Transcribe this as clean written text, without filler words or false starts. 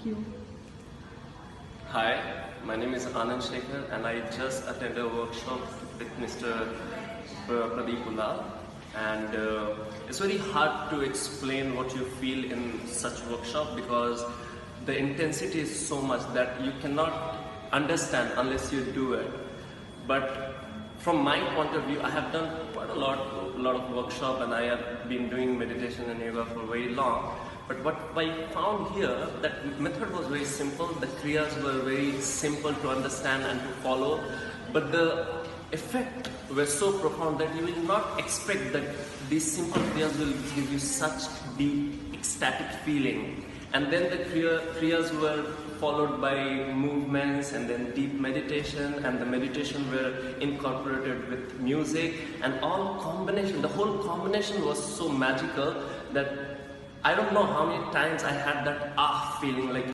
you. Hi, my name is Anand Shekhar and I just attended a workshop with Mr. Pradeep and it's very hard to explain what you feel in such workshop because the intensity is so much that you cannot understand unless you do it. But from my point of view, I have done quite a lot of workshop and I have been doing meditation and yoga for very long. But what I found here, that method was very simple, the kriyas were very simple to understand and to follow, but the effect were so profound that you will not expect that these simple kriyas will give you such deep, ecstatic feeling. And then the kriyas were followed by movements and then deep meditation, and the meditation were incorporated with music, and all combination, the whole combination was so magical that I don't know how many times I had that feeling like